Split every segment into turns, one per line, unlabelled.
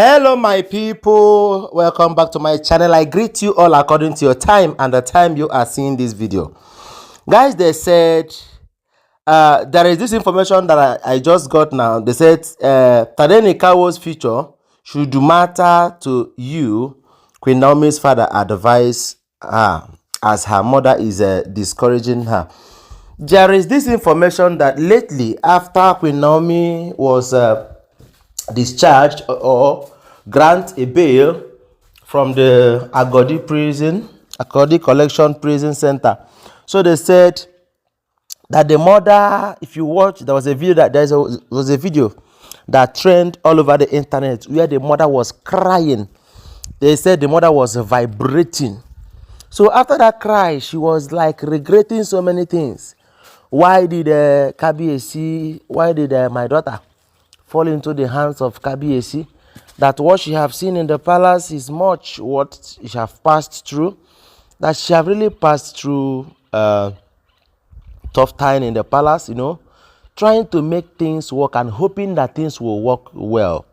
Hello my people, welcome back to my channel. I greet you all according to your time and the time you are seeing this video. Guys, they said there is this information that I just got now. They said Tadenikawo's future should matter to you. Queen Naomi's father advised her as her mother is discouraging her. There is this information that lately after Queen Naomi was discharged or grant a bail from the Agodi Collection Prison Center. So they said that the mother, if you watch, there was a video that trended all over the internet where the mother was crying. They said the mother was vibrating. So after that cry, she was like regretting so many things. Why did my daughter fall into the hands of Kabiyesi? That what she have seen in the palace is much what she have passed through. That she have really passed through tough time in the palace, trying to make things work and hoping that things will work well.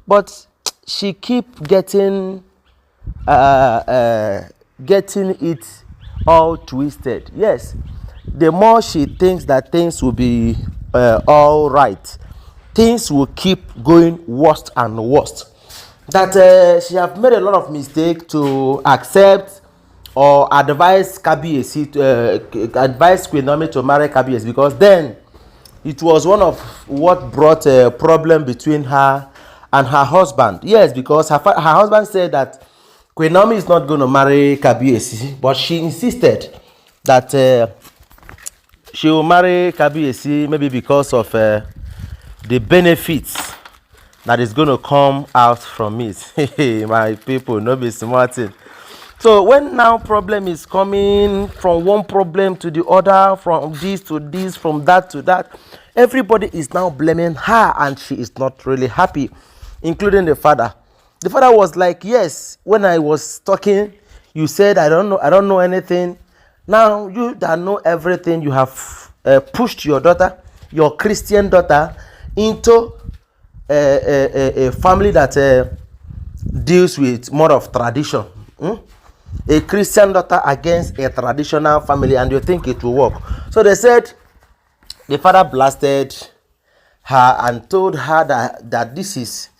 But she keep getting it all twisted. Yes, the more she thinks that things will be all right, things will keep going worse and worse. That she have made a lot of mistake to accept or advise Kabiyesi advise QueenNaomi to marry Kabiyesi, because then it was one of what brought a problem between her and her husband. Yes, because her husband said that QueenNaomi is not going to marry Kabiyesi, but she insisted that she will marry Kabiyesi maybe because of the benefits that is going to come out from it. My people, no be smarting. So when now problem is coming from one problem to the other, from this to this, from that to that, everybody is now blaming her and she is not really happy, including the father. The father was like, yes, when I was talking, you said I don't know anything. Now you that know everything, you have pushed your daughter, your Christian daughter, into a family that deals with more of tradition. A Christian daughter against a traditional family, and you think it will work. So they said the father blasted her and told her that this is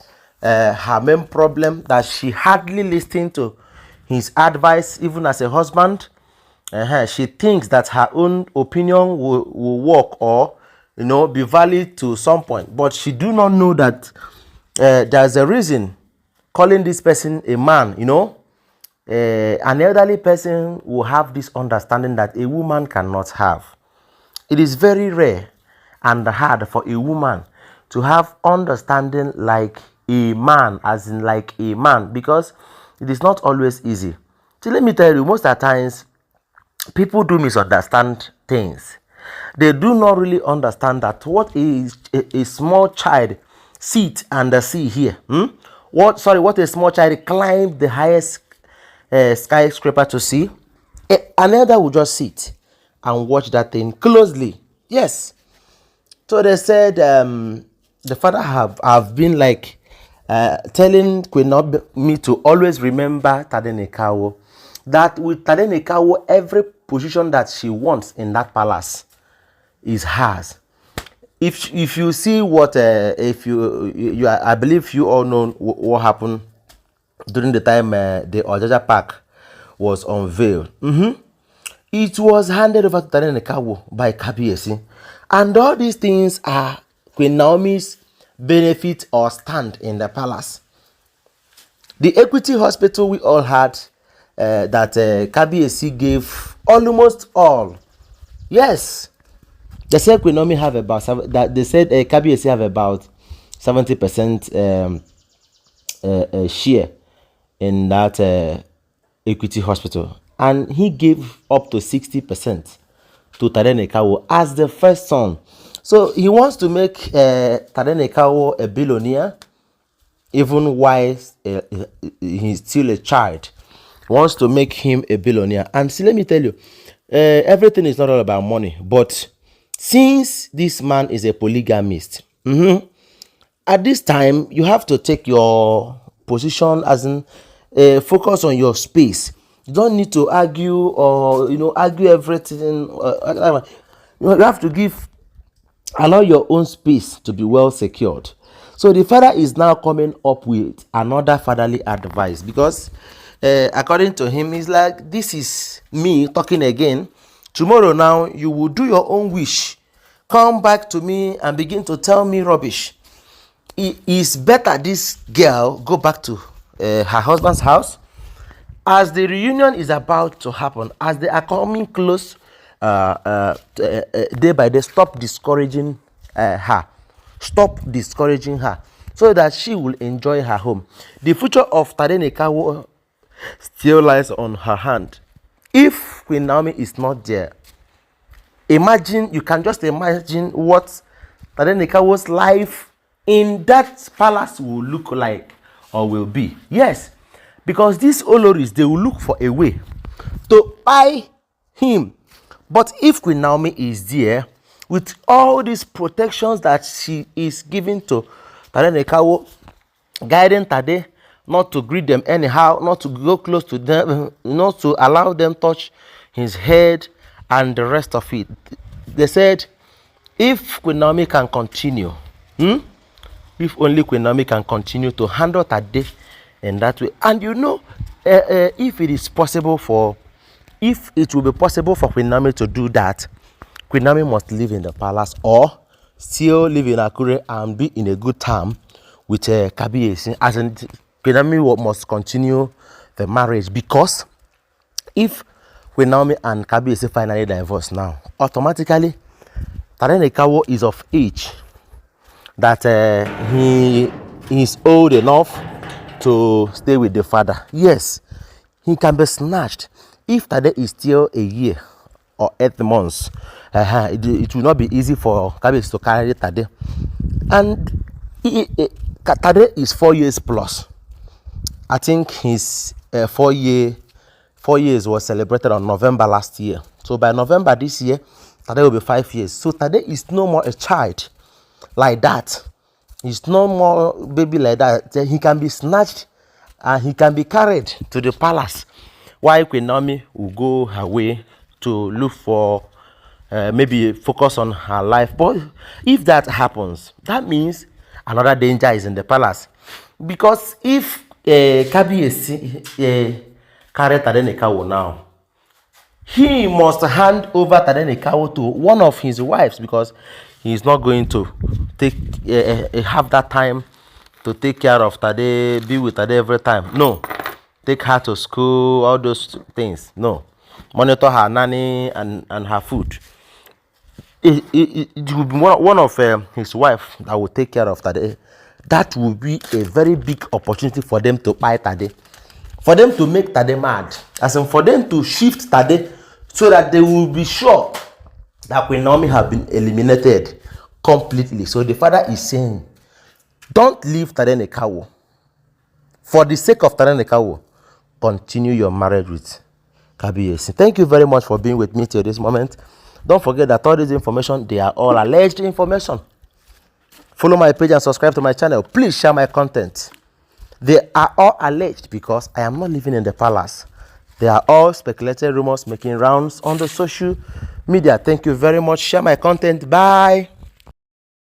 her main problem, that she hardly listened to his advice even as a husband. She thinks that her own opinion will work or be valid to some point, but she do not know that there's a reason calling this person a man. An elderly person will have this understanding that a woman cannot have. It is very rare and hard for a woman to have understanding like a man, as in like a man, because it is not always easy. So let me tell you, most of the times people do misunderstand things. They do not really understand that what is a small child sit and see here. What a small child climbed the highest skyscraper to see. An elder will just sit and watch that thing closely. Yes. So they said the father have been like telling QueenNaomi to always remember Tadenikawo. That with Tadenikawo, every position that she wants in that palace is hers. If you see what I believe you all know what happened during the time the Ojaja Park was unveiled. It was handed over to Tadenikawo by Kabiyesi, and all these things are Queen Naomi's benefit or stand in the palace. The Equity Hospital we all had that Kabiyesi gave almost all. Yes, they said Queen Naomi have about that. They said Kabiyesi have about 70% share in that Equity Hospital, and he gave up to 60% to Tadenikawo as the first son. So he wants to make Tadenikawo a billionaire, even while he's still a child. He wants to make him a billionaire. And see, let me tell you, everything is not all about money. But since this man is a polygamist, at this time, you have to take your position, as in focus on your space. You don't need to argue or argue everything. You have to allow your own space to be well secured. So the father is now coming up with another fatherly advice, because according to him, he's like, this is me talking again. Tomorrow now you will do your own wish, come back to me and begin to tell me rubbish. It is better this girl go back to her husband's house. As the reunion is about to happen, as they are coming close, day by day, stop discouraging her. Stop discouraging her, so that she will enjoy her home. The future of Tadenikawo still lies on her hand. If QueenNaomi is not there, you can just imagine what Tadenikawo's life in that palace will look like or will be. Yes, because these Olories, they will look for a way to buy him. But if QueenNaomi is there, with all these protections that she is giving to Tadenikawo, guiding Tade not to greet them anyhow, not to go close to them, not to allow them touch his head and the rest of it. They said, if QueenNaomi can continue, if only QueenNaomi can continue to handle Tade in that way. And if it will be possible for QueenNaomi to do that, QueenNaomi must live in the palace or still live in Akure and be in a good term with Kabiyesi. As in, QueenNaomi must continue the marriage, because if QueenNaomi and Kabiyesi finally divorce now, automatically Tadenikawo is of age that he is old enough to stay with the father. Yes, he can be snatched. If Tade is still a year or 8 months, it will not be easy for Kabiyesi to carry Tade. And Tade is 4 years plus. I think his 4 years was celebrated on November last year. So by November this year, Tade will be 5 years. So Tade is no more a child like that. He's no more baby like that. He can be snatched and he can be carried to the palace, while QueenNaomi will go her way to look for maybe focus on her life. But if that happens, that means another danger is in the palace. Because if Kabiyesi carry Tadenikawo now, he must hand over Tadenikawo to one of his wives, because he is not going to have that time to take care of Tade, be with Tade every time. No. Take her to school, all those things. No. Monitor her nanny and her food. It will be one of his wife that will take care of Tade. That will be a very big opportunity for them to buy Tade. For them to make Tade mad. As in, for them to shift Tade, so that they will be sure that QueenNaomi have been eliminated completely. So the father is saying, don't leave Tadenikawo. For the sake of Tadenikawo, continue your marriage with Kabiyesi. Thank you very much for being with me till this moment. Don't forget that all this information, they are all alleged information. Follow my page and subscribe to my channel. Please share my content. They are all alleged, because I am not living in the palace. They are all speculated rumors making rounds on the social media. Thank you very much. Share my content. Bye.